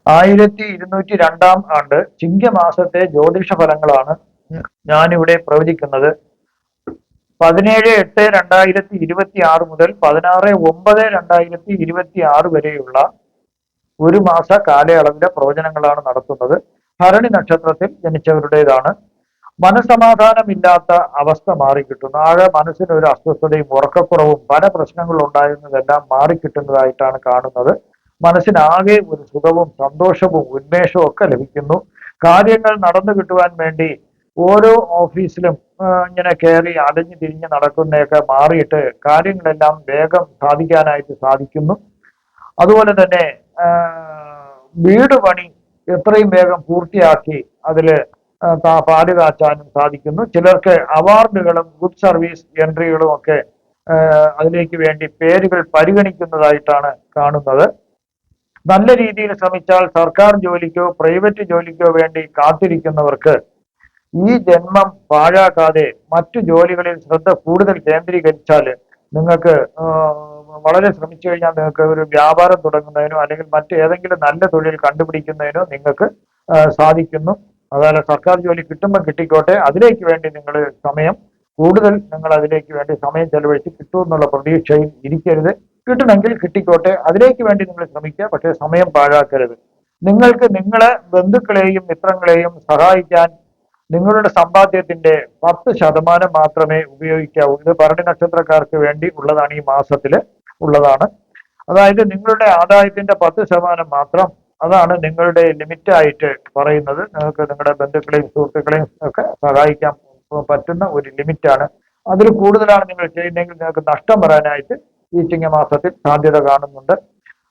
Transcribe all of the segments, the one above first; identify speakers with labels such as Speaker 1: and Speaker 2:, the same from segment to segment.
Speaker 1: 1202 ചിങ്ങമാസത്തെ ജ്യോതിഷ ഫലങ്ങളാണ് ഞാനിവിടെ പ്രവചിക്കുന്നത്. 17/8/2026 മുതൽ 16/9/2026 വരെയുള്ള ഒരു മാസ കാലയളവിലെ പ്രവചനങ്ങളാണ് നടത്തുന്നത്. ഭരണി നക്ഷത്രത്തിൽ ജനിച്ചവരുടേതാണ്. മനസമാധാനമില്ലാത്ത അവസ്ഥ മാറിക്കിട്ടുന്നു. ആകെ മനസ്സിന് ഒരു അസ്വസ്ഥതയും ഉറക്കക്കുറവും പല പ്രശ്നങ്ങളും ഉണ്ടായിരുന്നതെല്ലാം മാറിക്കിട്ടുന്നതായിട്ടാണ് കാണുന്നത്. മനസ്സിനാകെ ഒരു സുഖവും സന്തോഷവും ഉന്മേഷവും ഒക്കെ ലഭിക്കുന്നു. കാര്യങ്ങൾ നടന്നു കിട്ടുവാൻ വേണ്ടി ഓരോ ഓഫീസിലും ഇങ്ങനെ കയറി അലഞ്ഞു തിരിഞ്ഞ് നടക്കുന്നതൊക്കെ മാറിയിട്ട് കാര്യങ്ങളെല്ലാം വേഗം സാധിക്കാനായിട്ട് സാധിക്കുന്നു. അതുപോലെ തന്നെ വീട് പണി എത്രയും വേഗം പൂർത്തിയാക്കി അതില് പാല് കാച്ചാനും സാധിക്കുന്നു. ചിലർക്ക് അവാർഡുകളും ഗുഡ് സർവീസ് എൻട്രികളും ഒക്കെ അതിലേക്ക് വേണ്ടി പേരുകൾ പരിഗണിക്കുന്നതായിട്ടാണ് കാണുന്നത്. നല്ല രീതിയിൽ ശ്രമിച്ചാൽ സർക്കാർ ജോലിക്കോ പ്രൈവറ്റ് ജോലിക്കോ വേണ്ടി കാത്തിരിക്കുന്നവർക്ക് ഈ ജന്മം പാഴാക്കാതെ മറ്റു ജോലികളിൽ ശ്രദ്ധ കൂടുതൽ കേന്ദ്രീകരിച്ചാൽ നിങ്ങൾക്ക് വളരെ ശ്രമിച്ചു കഴിഞ്ഞാൽ നിങ്ങൾക്ക് ഒരു വ്യാപാരം തുടങ്ങുന്നതിനോ അല്ലെങ്കിൽ മറ്റേതെങ്കിലും നല്ല തൊഴിൽ കണ്ടുപിടിക്കുന്നതിനോ നിങ്ങൾക്ക് സാധിക്കുന്നു. അതുപോലെ സർക്കാർ ജോലി കിട്ടുമ്പോൾ കിട്ടിക്കോട്ടെ, അതിലേക്ക് വേണ്ടി നിങ്ങൾ സമയം കൂടുതൽ നിങ്ങൾ അതിലേക്ക് വേണ്ടി സമയം ചെലവഴിച്ച് കിട്ടുമെന്നുള്ള പ്രതീക്ഷയിൽ ഇരിക്കരുത്. കിട്ടണമെങ്കിൽ കിട്ടിക്കോട്ടെ, അതിലേക്ക് വേണ്ടി നിങ്ങൾ ശ്രമിക്കുക, പക്ഷേ സമയം പാഴാക്കരുത്. നിങ്ങൾക്ക് നിങ്ങളെ ബന്ധുക്കളെയും മിത്രങ്ങളെയും സഹായിക്കാൻ നിങ്ങളുടെ സമ്പാദ്യത്തിന്റെ 10% മാത്രമേ ഉപയോഗിക്കാവൂ. ഇത് ഭരണി നക്ഷത്രക്കാർക്ക് വേണ്ടി ഉള്ളതാണ്, ഈ മാസത്തിൽ ഉള്ളതാണ്. അതായത് നിങ്ങളുടെ ആദായത്തിന്റെ 10% മാത്രം, അതാണ് നിങ്ങളുടെ ലിമിറ്റ് ആയിട്ട് പറയുന്നത്. നിങ്ങൾക്ക് നിങ്ങളുടെ ബന്ധുക്കളെയും സുഹൃത്തുക്കളെയും ഒക്കെ സഹായിക്കാൻ പറ്റുന്ന ഒരു ലിമിറ്റാണ്. അതിൽ കൂടുതലാണ് നിങ്ങൾ ചെയ്യുന്നതെങ്കിൽ നിങ്ങൾക്ക് നഷ്ടം വരാനായിട്ട് ഈ ചിങ്ങമാസത്തിൽ സാധ്യത കാണുന്നുണ്ട്.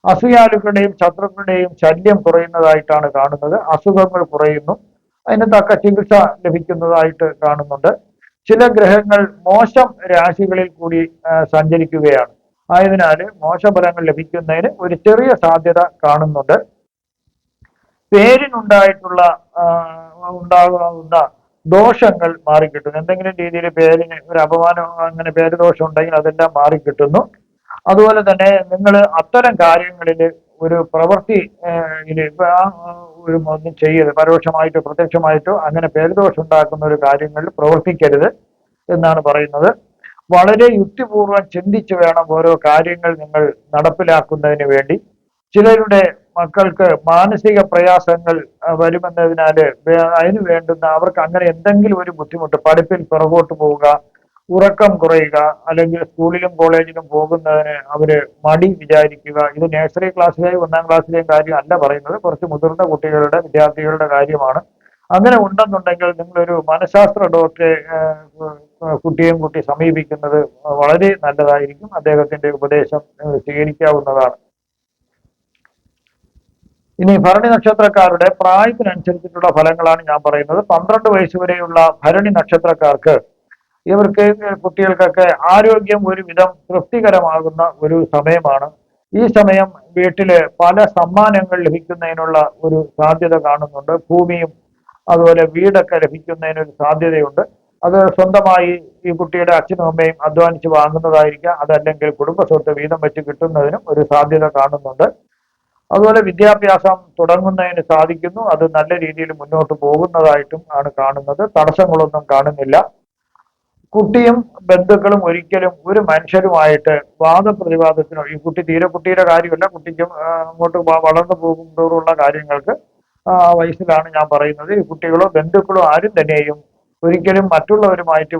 Speaker 1: അസൂയാലുക്കളുടെയും ശത്രുക്കളുടെയും ശല്യം കുറയുന്നതായിട്ടാണ് കാണുന്നത്. അസുഖങ്ങൾ കുറയുന്നു, അതിന് തക്ക ചികിത്സ ലഭിക്കുന്നതായിട്ട് കാണുന്നുണ്ട്. ചില ഗ്രഹങ്ങൾ മോശം രാശികളിൽ കൂടി സഞ്ചരിക്കുകയാണ്. ആയതിനാൽ മോശഫലങ്ങൾ ലഭിക്കുന്നതിന് ഒരു ചെറിയ സാധ്യത കാണുന്നുണ്ട്. പേരിനുണ്ടായിട്ടുള്ള ഉണ്ടാകാവുന്ന ദോഷങ്ങൾ മാറിക്കിട്ടുന്നു. എന്തെങ്കിലും രീതിയിൽ പേരിന് ഒരു അപമാനം, അങ്ങനെ പേര് ദോഷം ഉണ്ടെങ്കിൽ അതെല്ലാം മാറിക്കിട്ടുന്നു. അതുപോലെ തന്നെ നിങ്ങൾ അത്തരം കാര്യങ്ങളിൽ ഒരു പ്രവൃത്തി ഒരു ഒന്നും ചെയ്യരുത്. പരോക്ഷമായിട്ടോ പ്രത്യക്ഷമായിട്ടോ അങ്ങനെ പേരുദോഷം ഉണ്ടാക്കുന്ന ഒരു കാര്യങ്ങളിൽ പ്രവർത്തിക്കരുത് എന്നാണ് പറയുന്നത്. വളരെ യുക്തിപൂർവ്വം ചിന്തിച്ചു വേണം ഓരോ കാര്യങ്ങൾ നിങ്ങൾ നടപ്പിലാക്കുന്നതിന് വേണ്ടി. ചിലരുടെ മക്കൾക്ക് മാനസിക പ്രയാസങ്ങൾ വരുമെന്നതിനാല് അതിന് വേണ്ടുന്ന അവർക്ക് അങ്ങനെ എന്തെങ്കിലും ഒരു ബുദ്ധിമുട്ട്, പഠിപ്പിൽ പിറകോട്ട് പോവുക, ഉറക്കം കുറയുക, അല്ലെങ്കിൽ സ്കൂളിലും കോളേജിലും പോകുന്നതിന് അവര് മടി വിചാരിക്കുക. ഇത് നഴ്സറി ക്ലാസ്സിലെയും 1ാം ക്ലാസ്സിലെയും കാര്യം അല്ല പറയുന്നത്, കുറച്ച് മുതിർന്ന കുട്ടികളുടെ വിദ്യാർത്ഥികളുടെ കാര്യമാണ്. അങ്ങനെ ഉണ്ടെന്നുണ്ടെങ്കിൽ നിങ്ങളൊരു മനഃശാസ്ത്ര ഡോക്ടറെ കുട്ടിയും കുട്ടി സമീപിക്കുന്നത് വളരെ നല്ലതായിരിക്കും. അദ്ദേഹത്തിന്റെ ഉപദേശം സ്വീകരിക്കാവുന്നതാണ്. ഇനി ഭരണി നക്ഷത്രക്കാരുടെ പ്രായത്തിനനുസരിച്ചിട്ടുള്ള ഫലങ്ങളാണ് ഞാൻ പറയുന്നത്. 12 വയസ്സ് വരെയുള്ള ഭരണി നക്ഷത്രക്കാർക്ക് ഇവർക്ക് കുട്ടികൾക്കൊക്കെ ആരോഗ്യം ഒരുവിധം തൃപ്തികരമാകുന്ന ഒരു സമയമാണ്. ഈ സമയം വീട്ടില് പല സമ്മാനങ്ങൾ ലഭിക്കുന്നതിനുള്ള ഒരു സാധ്യത കാണുന്നുണ്ട്. ഭൂമിയും അതുപോലെ വീടൊക്കെ ലഭിക്കുന്നതിനൊരു സാധ്യതയുണ്ട്. അത് സ്വന്തമായി ഈ കുട്ടിയുടെ അച്ഛനും അമ്മയും അധ്വാനിച്ച് വാങ്ങുന്നതായിരിക്കാം, അതല്ലെങ്കിൽ കുടുംബ സ്വത്ത് വീതം വെച്ച് കിട്ടുന്നതിനും ഒരു സാധ്യത കാണുന്നുണ്ട്. അതുപോലെ വിദ്യാഭ്യാസം തുടങ്ങുന്നതിന് സാധിക്കുന്നു. അത് നല്ല രീതിയിൽ മുന്നോട്ട് പോകുന്നതായിട്ടും ആണ് കാണുന്നത്. തടസ്സങ്ങളൊന്നും കാണുന്നില്ല. കുട്ടിയും ബന്ധുക്കളും ഒരിക്കലും ഒരു മനുഷ്യരുമായിട്ട് വാദപ്രതിവാദത്തിനോ, ഈ കുട്ടി തീരെ കുട്ടിയുടെ കാര്യമല്ല, കുട്ടിക്കും അങ്ങോട്ട് വളർന്നു പോകുമ്പോഴുള്ള കാര്യങ്ങൾക്ക് വയസ്സിലാണ് ഞാൻ പറയുന്നത്. ഈ കുട്ടികളോ ബന്ധുക്കളോ ആരും തന്നെയും ഒരിക്കലും മറ്റുള്ളവരുമായിട്ട്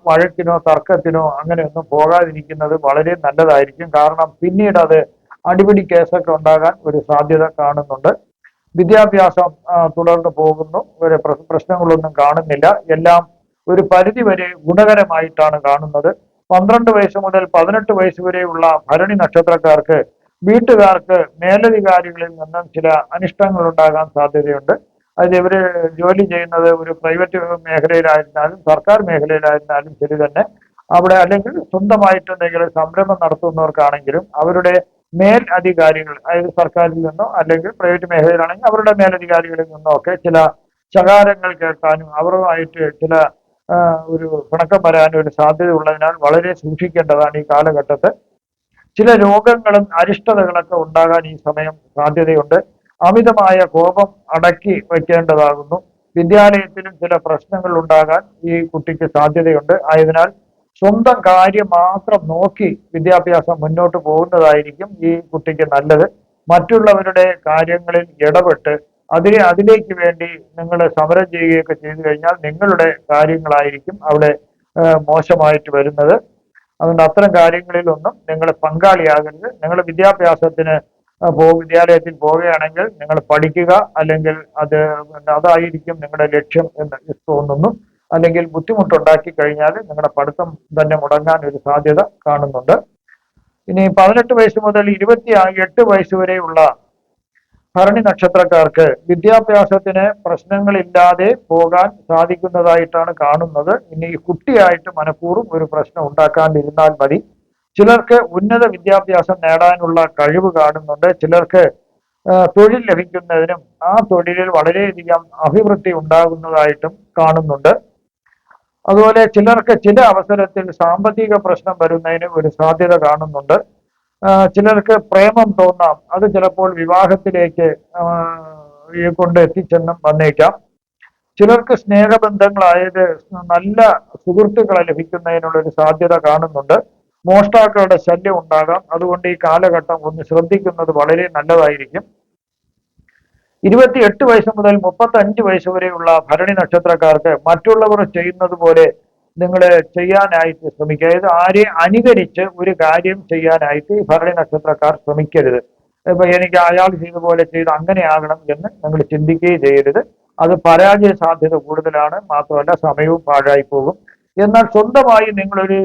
Speaker 1: വഴക്കിനോ തർക്കത്തിനോ അങ്ങനെയൊന്നും പോകാതിരിക്കുന്നത് വളരെ നല്ലതായിരിക്കും. കാരണം പിന്നീട് അത് അടിപിടി കേസൊക്കെ ഉണ്ടാകാൻ ഒരു സാധ്യത കാണുന്നുണ്ട്. വിദ്യാഭ്യാസം തുടർന്ന് പോകുന്നു, ഒരു പ്രശ്നങ്ങളൊന്നും കാണുന്നില്ല. എല്ലാം ഒരു പരിധി വരെ ഗുണകരമായിട്ടാണ് കാണുന്നത്. 12 വയസ്സ് മുതൽ 18 വയസ്സ് വരെയുള്ള ഭരണി നക്ഷത്രക്കാർക്ക് വീട്ടുകാർക്ക് മേലധികാരികളിൽ നിന്നും ചില അനിഷ്ടങ്ങൾ ഉണ്ടാകാൻ സാധ്യതയുണ്ട്. അത് ഇവര് ജോലി ചെയ്യുന്നത് ഒരു പ്രൈവറ്റ് മേഖലയിലായിരുന്നാലും സർക്കാർ മേഖലയിലായിരുന്നാലും ശരി തന്നെ, അവിടെ അല്ലെങ്കിൽ സ്വന്തമായിട്ട് എന്തെങ്കിലും സംരംഭം നടത്തുന്നവർക്കാണെങ്കിലും അവരുടെ മേൽ അധികാരികൾ, അതായത് സർക്കാരിൽ നിന്നോ അല്ലെങ്കിൽ പ്രൈവറ്റ് മേഖലയിലാണെങ്കിൽ അവരുടെ മേലധികാരികളിൽ നിന്നോ ഒക്കെ ചില ശകാരങ്ങൾ കേൾക്കാനും അവരുമായിട്ട് ചില ഒരു പിണക്കം വരാനും ഒരു സാധ്യത ഉള്ളതിനാൽ വളരെ സൂക്ഷിക്കേണ്ടതാണ് ഈ കാലഘട്ടത്ത്. ചില രോഗങ്ങളും അരിഷ്ടതകളൊക്കെ ഉണ്ടാകാൻ ഈ സമയം സാധ്യതയുണ്ട്. അമിതമായ കോപം അടക്കി വയ്ക്കേണ്ടതാകുന്നു. വിദ്യാലയത്തിലും ചില പ്രശ്നങ്ങൾ ഉണ്ടാകാൻ ഈ കുട്ടിക്ക് സാധ്യതയുണ്ട്. ആയതിനാൽ സ്വന്തം കാര്യം മാത്രം നോക്കി വിദ്യാഭ്യാസം മുന്നോട്ട് പോകുന്നതായിരിക്കും ഈ കുട്ടിക്ക് നല്ലത്. മറ്റുള്ളവരുടെ കാര്യങ്ങളിൽ ഇടപെട്ട് അതിലേക്ക് വേണ്ടി നിങ്ങൾ സമരം ചെയ്യുകയൊക്കെ ചെയ്തു കഴിഞ്ഞാൽ നിങ്ങളുടെ കാര്യങ്ങളായിരിക്കും അവിടെ മോശമായിട്ട് വരുന്നത്. അതുകൊണ്ട് അത്തരം കാര്യങ്ങളിലൊന്നും നിങ്ങൾ പങ്കാളിയാകരുത്. നിങ്ങൾ വിദ്യാഭ്യാസത്തിന് വിദ്യാലയത്തിൽ പോവുകയാണെങ്കിൽ നിങ്ങൾ പഠിക്കുക, അല്ലെങ്കിൽ അതായിരിക്കും നിങ്ങളുടെ ലക്ഷ്യം എന്ന് തോന്നുന്നു. അല്ലെങ്കിൽ ബുദ്ധിമുട്ടുണ്ടാക്കി കഴിഞ്ഞാൽ നിങ്ങളുടെ പഠിത്തം തന്നെ മുടങ്ങാൻ ഒരു സാധ്യത കാണുന്നുണ്ട്. ഇനി 18 വയസ്സ് മുതൽ 28 വയസ്സ് വരെയുള്ള ഭരണി നക്ഷത്രക്കാർക്ക് വിദ്യാഭ്യാസത്തിന് പ്രശ്നങ്ങളില്ലാതെ പോകാൻ സാധിക്കുന്നതായിട്ടാണ് കാണുന്നത്. ഇനി കുട്ടിയായിട്ട് മനഃപൂർവ്വം ഒരു പ്രശ്നം ഉണ്ടാക്കാണ്ടിരുന്നാൽ മതി. ചിലർക്ക് ഉന്നത വിദ്യാഭ്യാസം നേടാനുള്ള കഴിവ് കാണുന്നുണ്ട്. ചിലർക്ക് തൊഴിൽ ലഭിക്കുന്നതിനും ആ തൊഴിലിൽ വളരെയധികം അഭിവൃദ്ധി ഉണ്ടാകുന്നതായിട്ടും കാണുന്നുണ്ട്. അതുപോലെ ചിലർക്ക് ചില അവസരത്തിൽ സാമ്പത്തിക പ്രശ്നം വരുന്നതിന് ഒരു സാധ്യത കാണുന്നുണ്ട്. ചിലർക്ക് പ്രേമം തോന്നാം, അത് ചിലപ്പോൾ വിവാഹത്തിലേക്ക് കൊണ്ട് എത്തിച്ചെന്നും വന്നേക്കാം. ചിലർക്ക് സ്നേഹബന്ധങ്ങളായത് നല്ല സുഹൃത്തുക്കളെ ലഭിക്കുന്നതിനുള്ള ഒരു സാധ്യത കാണുന്നുണ്ട്. മോഷ്ടാക്കളുടെ ശല്യം ഉണ്ടാകാം. അതുകൊണ്ട് ഈ കാലഘട്ടം ഒന്ന് ശ്രദ്ധിക്കുന്നത് വളരെ നല്ലതായിരിക്കും. 28 വയസ്സ് മുതൽ 35 വയസ്സ് വരെയുള്ള ഭരണി നക്ഷത്രക്കാർക്ക് മറ്റുള്ളവർ ചെയ്യുന്നത് പോലെ നിങ്ങൾ ചെയ്യാനായിട്ട് ശ്രമിക്കുക. അതായത് ആരെ അനുകരിച്ച് ഒരു കാര്യം ചെയ്യാനായിട്ട് ഈ ഭരണി നക്ഷത്രക്കാർ ശ്രമിക്കരുത്. ഇപ്പൊ എനിക്ക് അയാൾ ചെയ്ത പോലെ ചെയ്ത് അങ്ങനെ ആകണം എന്ന് നിങ്ങൾ ചിന്തിക്കുകയും ചെയ്യരുത്. അത് പരാജയ സാധ്യത കൂടുതലാണ്. മാത്രമല്ല സമയവും പാഴായി പോകും. എന്നാൽ സ്വന്തമായി നിങ്ങളൊരു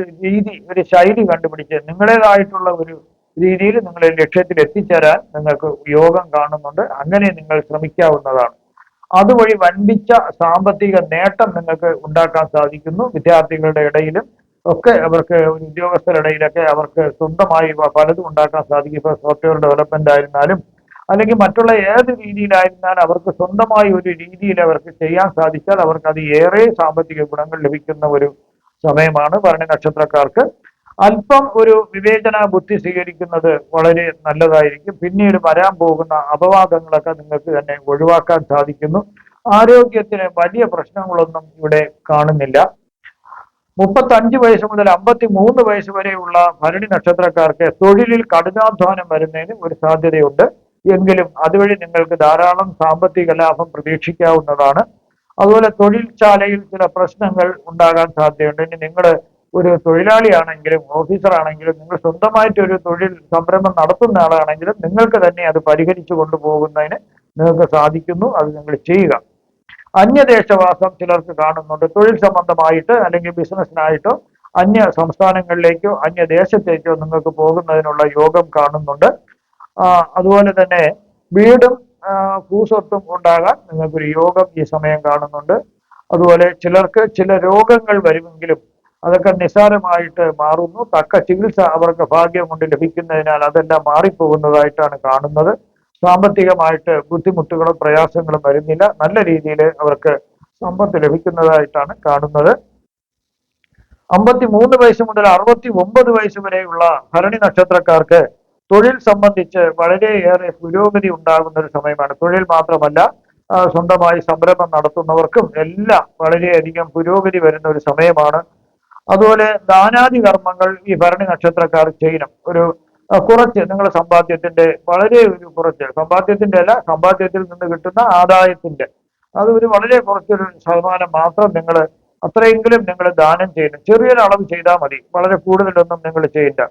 Speaker 1: ഒരു ശൈലി കണ്ടുപിടിച്ച് നിങ്ങളുടേതായിട്ടുള്ള ഒരു രീതിയിൽ നിങ്ങളെ ലക്ഷ്യത്തിൽ എത്തിച്ചേരാൻ നിങ്ങൾക്ക് യോഗം കാണുന്നുണ്ട്. അങ്ങനെ നിങ്ങൾ ശ്രമിക്കാവുന്നതാണ്. അതുവഴി വൻപിച്ച സാമ്പത്തിക നേട്ടം നിങ്ങൾക്ക് ഉണ്ടാക്കാൻ സാധിക്കുന്നു. വിദ്യാർത്ഥികളുടെ ഇടയിലും ഒക്കെ അവർക്ക്, ഉദ്യോഗസ്ഥരുടെ ഇടയിലൊക്കെ അവർക്ക് സ്വന്തമായി പലതും ഉണ്ടാക്കാൻ സാധിക്കും. ഇപ്പോൾ സോഫ്റ്റ്വെയർ ഡെവലപ്മെന്റ് ആയിരുന്നാലും അല്ലെങ്കിൽ മറ്റുള്ള ഏത് രീതിയിലായിരുന്നാലും അവർക്ക് സ്വന്തമായി ഒരു രീതിയിൽ അവർക്ക് ചെയ്യാൻ സാധിച്ചാൽ അവർക്ക് അത് ഏറെ സാമ്പത്തിക ഗുണങ്ങൾ ലഭിക്കുന്ന ഒരു സമയമാണ് ഭരണി നക്ഷത്രക്കാർക്ക്. അല്പം ഒരു വിവേചന ബുദ്ധി സ്വീകരിക്കുന്നത് വളരെ നല്ലതായിരിക്കും. പിന്നീട് വരാൻ പോകുന്ന അപവാദങ്ങളൊക്കെ നിങ്ങൾക്ക് തന്നെ ഒഴിവാക്കാൻ സാധിക്കുന്നു. ആരോഗ്യത്തിന് വലിയ പ്രശ്നങ്ങളൊന്നും ഇവിടെ കാണുന്നില്ല. 35 വയസ്സ് മുതൽ 53 വയസ്സ് വരെയുള്ള ഭരണി നക്ഷത്രക്കാർക്ക് തൊഴിലിൽ കഠിനാധ്വാനം വരുന്നതിന് ഒരു സാധ്യതയുണ്ട്. എങ്കിലും അതുവഴി നിങ്ങൾക്ക് ധാരാളം സാമ്പത്തിക ലാഭം പ്രതീക്ഷിക്കാവുന്നതാണ്. അതുപോലെ തൊഴിൽശാലയിൽ ചില പ്രശ്നങ്ങൾ ഉണ്ടാകാൻ സാധ്യതയുണ്ട്. ഇനി നിങ്ങൾ ഒരു തൊഴിലാളിയാണെങ്കിലും ഓഫീസർ ആണെങ്കിലും നിങ്ങൾ സ്വന്തമായിട്ട് ഒരു തൊഴിൽ സംരംഭം നടത്തുന്ന ആളാണെങ്കിലും നിങ്ങൾക്ക് തന്നെ അത് പരിഹരിച്ചു കൊണ്ടുപോകുന്നതിന് നിങ്ങൾക്ക് സാധിക്കുന്നു. അത് നിങ്ങൾ ചെയ്യുക. അന്യദേശവാസം ചിലർക്ക് കാണുന്നുണ്ട്. തൊഴിൽ സംബന്ധമായിട്ട് അല്ലെങ്കിൽ ബിസിനസ്സിനായിട്ടോ അന്യ സംസ്ഥാനങ്ങളിലേക്കോ അന്യദേശത്തേക്കോ നിങ്ങൾക്ക് പോകുന്നതിനുള്ള യോഗം കാണുന്നുണ്ട്. അതുപോലെ തന്നെ വീടും ഭൂസ്വത്തും ഉണ്ടാകാൻ നിങ്ങൾക്കൊരു യോഗം ഈ സമയം കാണുന്നുണ്ട്. അതുപോലെ ചിലർക്ക് ചില രോഗങ്ങൾ വരുമെങ്കിലും അതൊക്കെ നിസ്സാരമായിട്ട് മാറുന്നു. തക്ക ചികിത്സ അവർക്ക് ഭാഗ്യം കൊണ്ട് ലഭിക്കുന്നതിനാൽ അതെല്ലാം മാറിപ്പോകുന്നതായിട്ടാണ് കാണുന്നത്. സാമ്പത്തികമായിട്ട് ബുദ്ധിമുട്ടുകളും പ്രയാസങ്ങളും വരുന്നില്ല. നല്ല രീതിയിൽ അവർക്ക് സമ്പത്ത് ലഭിക്കുന്നതായിട്ടാണ് കാണുന്നത്. 53 വയസ്സ് മുതൽ 69 വയസ്സ് വരെയുള്ള ഭരണി നക്ഷത്രക്കാർക്ക് തൊഴിൽ സംബന്ധിച്ച് വളരെയേറെ പുരോഗതി ഉണ്ടാകുന്ന ഒരു സമയമാണ്. തൊഴിൽ മാത്രമല്ല, സ്വന്തമായി സംരംഭം നടത്തുന്നവർക്കും എല്ലാം വളരെയധികം പുരോഗതി വരുന്ന ഒരു സമയമാണ്. അതുപോലെ ദാനാദി കർമ്മങ്ങൾ ഈ ഭരണി നക്ഷത്രക്കാർ ചെയ്യണം. ഒരു കുറച്ച് നിങ്ങളുടെ സമ്പാദ്യത്തിന്റെ വളരെ ഒരു കുറച്ച്, സമ്പാദ്യത്തിന്റെ അല്ല, സമ്പാദ്യത്തിൽ നിന്ന് കിട്ടുന്ന ആദായത്തിന്റെ അത് ഒരു വളരെ കുറച്ചൊരു ശതമാനം മാത്രം നിങ്ങൾ അത്രയെങ്കിലും നിങ്ങൾ ദാനം ചെയ്യണം. ചെറിയൊരു അളവ് ചെയ്താൽ മതി. വളരെ കൂടുതലൊന്നും നിങ്ങൾ ചെയ്യില്ല.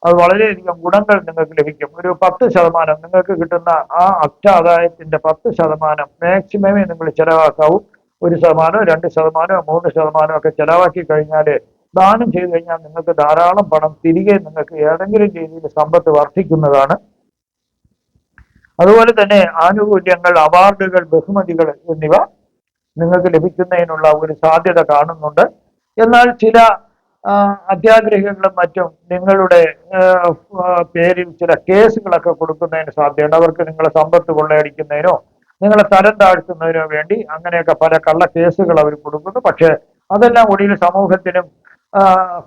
Speaker 1: അത് വളരെയധികം ഗുണങ്ങൾ നിങ്ങൾക്ക് ലഭിക്കും. ഒരു 10% നിങ്ങൾക്ക് കിട്ടുന്ന ആ ആദായത്തിന്റെ 10% മാക്സിമമേ നിങ്ങൾ ചെലവാക്കാവൂ. 1%, 2%, 3% ഒക്കെ ചെലവാക്കി കഴിഞ്ഞാൽ, ദാനം ചെയ്തു കഴിഞ്ഞാൽ നിങ്ങൾക്ക് ധാരാളം പണം തിരികെ നിങ്ങൾക്ക് ഏതെങ്കിലും രീതിയിൽ സമ്പത്ത് വർദ്ധിക്കുന്നതാണ്. അതുപോലെ തന്നെ ആനുകൂല്യങ്ങൾ, അവാർഡുകൾ, ബഹുമതികൾ എന്നിവ നിങ്ങൾക്ക് ലഭിക്കുന്നതിനുള്ള ഒരു സാധ്യത കാണുന്നുണ്ട്. എന്നാൽ ചില അത്യാഗ്രഹികളും മറ്റും നിങ്ങളുടെ പേരിൽ ചില കേസുകളൊക്കെ കൊടുക്കുന്നതിന് സാധ്യതയുണ്ട്. അവർക്ക് നിങ്ങളെ സമ്പത്ത് കൊള്ളയടിക്കുന്നതിനോ നിങ്ങളെ തരം താഴ്ത്തുന്നതിനോ വേണ്ടി അങ്ങനെയൊക്കെ പല കള്ള കേസുകൾ അവർ കൊടുക്കുന്നു. പക്ഷെ അതെല്ലാം ഒടുവിൽ സമൂഹത്തിനും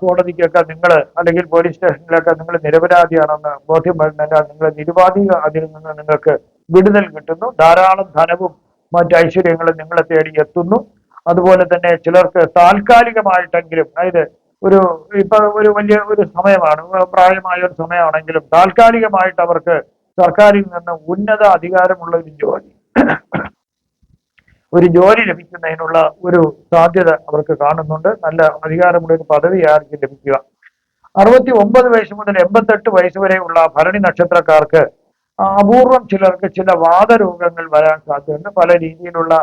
Speaker 1: കോടതിക്കൊക്കെ നിങ്ങൾ അല്ലെങ്കിൽ പോലീസ് സ്റ്റേഷനിലൊക്കെ നിങ്ങൾ നിരപരാധിയാണെന്ന് ബോധ്യം വരുന്നതിനാൽ നിങ്ങൾ നിരുപാധിക അതിൽ നിന്ന് നിങ്ങൾക്ക് വിടുതൽ കിട്ടുന്നു. ധാരാളം ധനവും മറ്റ് ഐശ്വര്യങ്ങളും നിങ്ങളെ തേടി എത്തുന്നു. അതുപോലെ തന്നെ ചിലർക്ക് താൽക്കാലികമായിട്ടെങ്കിലും, അതായത് ഒരു ഇപ്പൊ ഒരു വലിയ ഒരു സമയമാണ്, പ്രായമായ ഒരു സമയമാണെങ്കിലും താൽക്കാലികമായിട്ട് അവർക്ക് സർക്കാരിൽ നിന്ന് ഉന്നത അധികാരമുള്ള ഒരു ജോലി ലഭിക്കുന്നതിനുള്ള ഒരു സാധ്യത അവർക്ക് കാണുന്നുണ്ട്. നല്ല അധികാരമുള്ള ഒരു പദവി ആയിരിക്കും ലഭിക്കുക. 69 വയസ്സ് മുതൽ 88 വയസ്സ് വരെയുള്ള ഭരണി നക്ഷത്രക്കാർക്ക് അപൂർവം ചിലർക്ക് ചില വാതരോഗങ്ങൾ വരാൻ സാധ്യതയുണ്ട്. പല രീതിയിലുള്ള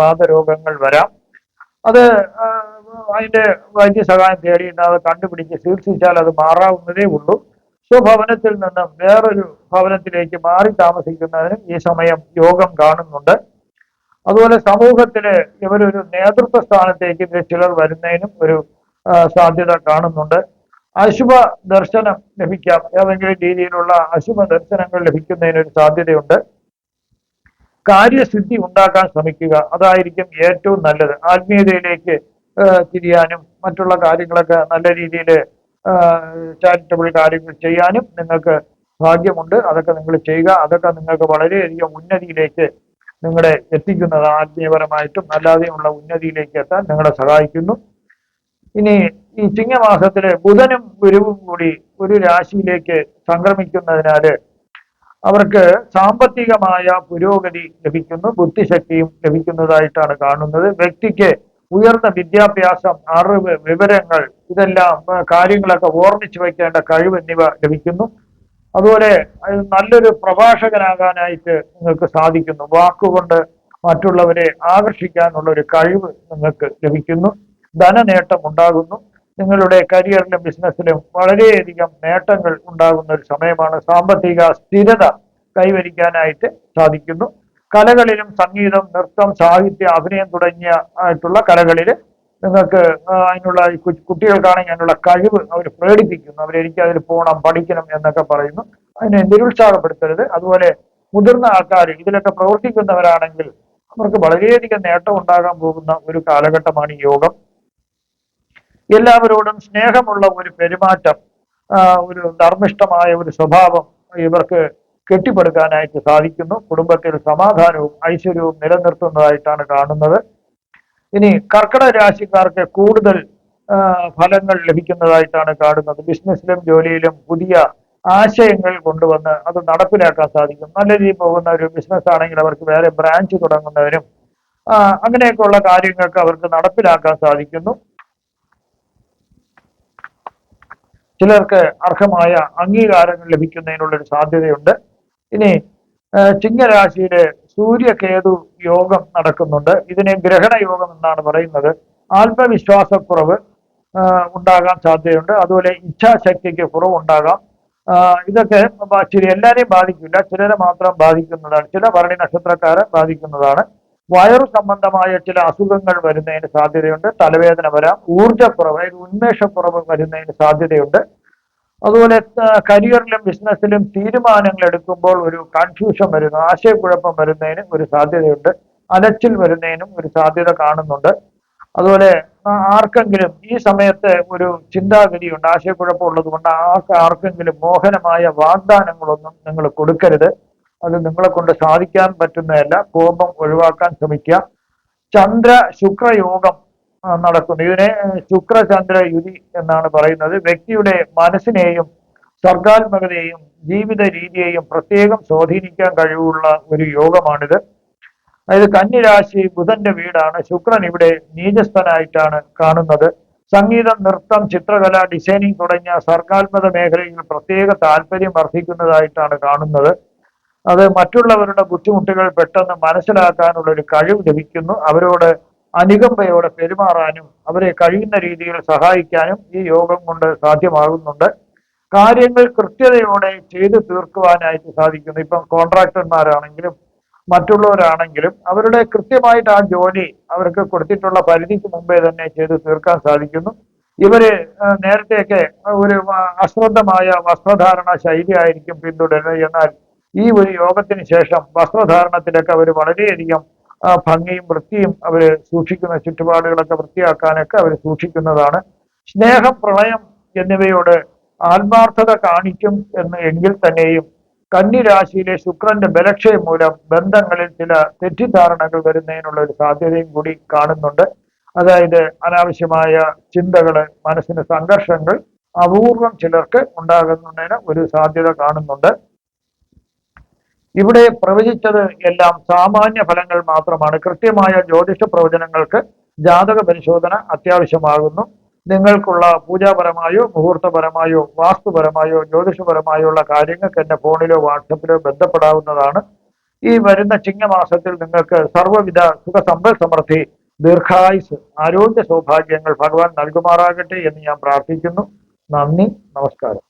Speaker 1: വാതരോഗങ്ങൾ വരാം. അത് അതിന്റെ വൈദ്യസഹായം തേടിയിട്ട് അത് കണ്ടുപിടിച്ച് ചികിത്സിച്ചാൽ അത് മാറാവുന്നതേ ഉള്ളൂ. സ്വഭവനത്തിൽ നിന്നും വേറൊരു ഭവനത്തിലേക്ക് മാറി താമസിക്കുന്നതിനും ഈ സമയം യോഗം കാണുന്നുണ്ട്. അതുപോലെ സമൂഹത്തില് ഇവരൊരു നേതൃത്വ സ്ഥാനത്തേക്ക് ചിലർ വരുന്നതിനും ഒരു സാധ്യത കാണുന്നുണ്ട്. അശുഭ ദർശനം ലഭിക്കാം. ഏതെങ്കിലും രീതിയിലുള്ള അശുഭ ദർശനങ്ങൾ ലഭിക്കുന്നതിനൊരു സാധ്യതയുണ്ട്. കാര്യസിദ്ധി ഉണ്ടാക്കാൻ ശ്രമിക്കുക, അതായിരിക്കും ഏറ്റവും നല്ലത്. ആത്മീയതയിലേക്ക് തിരിയാനും മറ്റുള്ള കാര്യങ്ങളൊക്കെ നല്ല രീതിയിൽ ചാരിറ്റബിൾ കാര്യങ്ങൾ ചെയ്യാനും നിങ്ങൾക്ക് ഭാഗ്യമുണ്ട്. അതൊക്കെ നിങ്ങൾ ചെയ്യുക. അതൊക്കെ നിങ്ങൾക്ക് വളരെയധികം ഉന്നതിയിലേക്ക് നിങ്ങളെ എത്തിക്കുന്നത്, ആത്മീയപരമായിട്ടും അല്ലാതെയുമുള്ള ഉന്നതിയിലേക്ക് എത്താൻ നിങ്ങളെ സഹായിക്കുന്നു. ഇനി ഈ ചിങ്ങമാസത്തില് ബുധനും ഗുരുവും കൂടി ഒരു രാശിയിലേക്ക് സംക്രമിക്കുന്നതിനാല് അവർക്ക് സാമ്പത്തികമായ പുരോഗതി ലഭിക്കുന്നു, ബുദ്ധിശക്തിയും ലഭിക്കുന്നതായിട്ടാണ് കാണുന്നത്. വ്യക്തിക്ക് ഉയർന്ന വിദ്യാഭ്യാസം, അറിവ്, വിവരങ്ങൾ, ഇതെല്ലാം കാര്യങ്ങളൊക്കെ ഓർമ്മിച്ചു വയ്ക്കേണ്ട കഴിവ് എന്നിവ ലഭിക്കുന്നു. അതുപോലെ നല്ലൊരു പ്രഭാഷകനാകാനായിട്ട് നിങ്ങൾക്ക് സാധിക്കുന്നു. വാക്കുകൊണ്ട് മറ്റുള്ളവരെ ആകർഷിക്കാനുള്ള ഒരു കഴിവ് നിങ്ങൾക്ക് ലഭിക്കുന്നു. ധനനേട്ടം ഉണ്ടാകുന്നു. നിങ്ങളുടെ കരിയറിലും ബിസിനസ്സിലും വളരെയധികം നേട്ടങ്ങൾ ഉണ്ടാകുന്ന ഒരു സമയമാണ്. സാമ്പത്തിക സ്ഥിരത കൈവരിക്കാനായിട്ട് സാധിക്കുന്നു. കലകളിലും സംഗീതം, നൃത്തം, സാഹിത്യം, അഭിനയം തുടങ്ങിയ ആയിട്ടുള്ള കലകളിൽ നിങ്ങൾക്ക് അതിനുള്ള കുട്ടികൾക്കാണെങ്കിൽ അതിനുള്ള കഴിവ് അവർ പ്രകടിപ്പിക്കുന്നു. അവരെനിക്ക് അതിൽ പോകണം, പഠിക്കണം എന്നൊക്കെ പറയുന്നു. അതിനെ നിരുത്സാഹപ്പെടുത്തരുത്. അതുപോലെ മുതിർന്ന ആൾക്കാർ ഇതിലൊക്കെ പ്രവർത്തിക്കുന്നവരാണെങ്കിൽ അവർക്ക് വളരെയധികം നേട്ടം ഉണ്ടാകാൻ പോകുന്ന ഒരു കാലഘട്ടമാണ് ഈ യോഗം. എല്ലാവരോടും സ്നേഹമുള്ള ഒരു പെരുമാറ്റം, ഒരു ധർമ്മിഷ്ഠമായ ഒരു സ്വഭാവം ഇവർക്ക് കെട്ടിപ്പടുക്കാനായിട്ട് സാധിക്കുന്നു. കുടുംബത്തിൽ സമാധാനവും ഐശ്വര്യവും നിലനിർത്തുന്നതായിട്ടാണ് കാണുന്നത്. ഇനി കർക്കിടക രാശിക്കാർക്ക് കൂടുതൽ ഫലങ്ങൾ ലഭിക്കുന്നതായിട്ടാണ് കാണുന്നത്. ബിസിനസ്സിലും ജോലിയിലും പുതിയ ആശയങ്ങൾ കൊണ്ടുവന്ന് അത് നടപ്പിലാക്കാൻ സാധിക്കും. നല്ല രീതിയിൽ പോകുന്ന ഒരു ബിസിനസ് ആണെങ്കിൽ അവർക്ക് വേറെ ബ്രാഞ്ച് തുടങ്ങുന്നതിനും അങ്ങനെയൊക്കെയുള്ള കാര്യങ്ങൾക്ക് അവർക്ക് നടപ്പിലാക്കാൻ സാധിക്കുന്നു. ചിലർക്ക് അർഹമായ അംഗീകാരങ്ങൾ ലഭിക്കുന്നതിനുള്ളൊരു സാധ്യതയുണ്ട്. ഇനി ചിങ്ങരാശിയിലെ സൂര്യകേതു യോഗം നടക്കുന്നുണ്ട്. ഇതിനെ ഗ്രഹണ യോഗം എന്നാണ് പറയുന്നത്. ആത്മവിശ്വാസക്കുറവ് ഉണ്ടാകാൻ സാധ്യതയുണ്ട്. അതുപോലെ ഇച്ഛാശക്തിക്ക് കുറവുണ്ടാകാം. ഇതൊക്കെ എല്ലാവരെയും ബാധിക്കില്ല, ചിലരെ മാത്രം ബാധിക്കുന്നതാണ്. ചില ഭരണി നക്ഷത്രക്കാരെ ബാധിക്കുന്നതാണ്. വയറു സംബന്ധമായ ചില അസുഖങ്ങൾ വരുന്നതിന് സാധ്യതയുണ്ട്. തലവേദന വരാം. ഊർജ്ജക്കുറവ്, അതായത് ഉന്മേഷക്കുറവ് വരുന്നതിന് സാധ്യതയുണ്ട്. അതുപോലെ കരിയറിലും ബിസിനസ്സിലും തീരുമാനങ്ങൾ എടുക്കുമ്പോൾ ഒരു കൺഫ്യൂഷൻ വരുന്നു, ആശയക്കുഴപ്പം വരുന്നതിന് ഒരു സാധ്യതയുണ്ട്. അലച്ചിൽ വരുന്നതിനും ഒരു സാധ്യത കാണുന്നുണ്ട്. അതുപോലെ ആർക്കെങ്കിലും ഈ സമയത്ത് ഒരു ചിന്താഗതിയുണ്ട്, ആശയക്കുഴപ്പം ഉള്ളത് കൊണ്ട് ആർക്കെങ്കിലും മോഹനമായ വാഗ്ദാനങ്ങളൊന്നും നിങ്ങൾ കൊടുക്കരുത്. അത് നിങ്ങളെ കൊണ്ട് സാധിക്കാൻ പറ്റുന്നതല്ല. കോപം ഒഴിവാക്കാൻ ശ്രമിക്കുക. ചന്ദ്ര ശുക്രയോഗം നടക്കുന്നു. ഇതിനെ ശുക്രചന്ദ്ര യുതി എന്നാണ് പറയുന്നത്. വ്യക്തിയുടെ മനസ്സിനെയും സർഗാത്മകതയെയും ജീവിത രീതിയെയും പ്രത്യേകം സ്വാധീനിക്കാൻ കഴിവുള്ള ഒരു യോഗമാണിത്. അതായത് കന്നിരാശി ബുധന്റെ വീടാണ്. ശുക്രൻ ഇവിടെ നീചസ്ഥനായിട്ടാണ് കാണുന്നത്. സംഗീതം, നൃത്തം, ചിത്രകല, ഡിസൈനിങ് തുടങ്ങിയ സർഗാത്മക മേഖലയിൽ പ്രത്യേക താല്പര്യം വർദ്ധിക്കുന്നതായിട്ടാണ് കാണുന്നത്. അത് മറ്റുള്ളവരുടെ ബുദ്ധിമുട്ടുകൾ പെട്ടെന്ന് മനസ്സിലാക്കാനുള്ള ഒരു കഴിവ് ലഭിക്കുന്നു. അവരോട് അനുകമ്പയോടെ പെരുമാറാനും അവരെ കഴിയുന്ന രീതിയിൽ സഹായിക്കാനും ഈ യോഗം കൊണ്ട് സാധ്യമാകുന്നുണ്ട്. കാര്യങ്ങൾ കൃത്യതയോടെ ചെയ്തു തീർക്കുവാനായിട്ട് സാധിക്കുന്നു. ഇപ്പം കോൺട്രാക്ടർമാരാണെങ്കിലും മറ്റുള്ളവരാണെങ്കിലും അവരുടെ കൃത്യമായിട്ട് ആ ജോലി അവർക്ക് കൊടുത്തിട്ടുള്ള പരിധിക്ക് മുമ്പേ തന്നെ ചെയ്തു തീർക്കാൻ സാധിക്കുന്നു. ഇവര് നേരത്തെയൊക്കെ ഒരു അശ്രദ്ധമായ വസ്ത്രധാരണ ശൈലി ആയിരിക്കും പിന്തുടരുന്നത്. എന്നാൽ ഈ ഒരു യോഗത്തിന് ശേഷം വസ്ത്രധാരണത്തിലൊക്കെ അവർ വളരെയധികം ഭംഗിയും വൃത്തിയും അവര് സൂക്ഷിക്കുന്ന, ചുറ്റുപാടുകളൊക്കെ വൃത്തിയാക്കാനൊക്കെ അവർ സൂക്ഷിക്കുന്നതാണ്. സ്നേഹം, പ്രണയം എന്നിവയോട് ആത്മാർത്ഥത കാണിക്കും എങ്കിൽ തന്നെയും കന്നി രാശിയിലെ ശുക്രന്റെ ബലക്ഷയം മൂലം ബന്ധങ്ങളിൽ ചില തെറ്റിദ്ധാരണകൾ വരുന്നതിനുള്ള ഒരു സാധ്യതയും കൂടി കാണുന്നുണ്ട്. അതായത് അനാവശ്യമായ ചിന്തകള്, മനസ്സിന് സംഘർഷങ്ങൾ അപൂർവം ചിലർക്ക് ഉണ്ടാകുന്നതിന് ഒരു സാധ്യത കാണുന്നുണ്ട്. ഇവിടെ പ്രവചിച്ചത് എല്ലാം സാമാന്യ ഫലങ്ങൾ മാത്രമാണ്. കൃത്യമായ ജ്യോതിഷ പ്രവചനങ്ങൾക്ക് ജാതക പരിശോധന അത്യാവശ്യമാകുന്നു. നിങ്ങൾക്കുള്ള പൂജാപരമായോ മുഹൂർത്തപരമായോ വാസ്തുപരമായോ ജ്യോതിഷപരമായോ ഉള്ള കാര്യങ്ങൾക്ക് എന്റെ ഫോണിലോ വാട്സപ്പിലോ ബന്ധപ്പെടാവുന്നതാണ്. ഈ വരുന്ന ചിങ്ങമാസത്തിൽ നിങ്ങൾക്ക് സർവ്വവിധ സുഖ സമ്പൽ സമൃദ്ധി, ദീർഘായുസ്, ആരോഗ്യ സൗഭാഗ്യങ്ങൾ ഭഗവാൻ നൽകുമാറാകട്ടെ എന്ന് ഞാൻ പ്രാർത്ഥിക്കുന്നു. നന്ദി, നമസ്കാരം.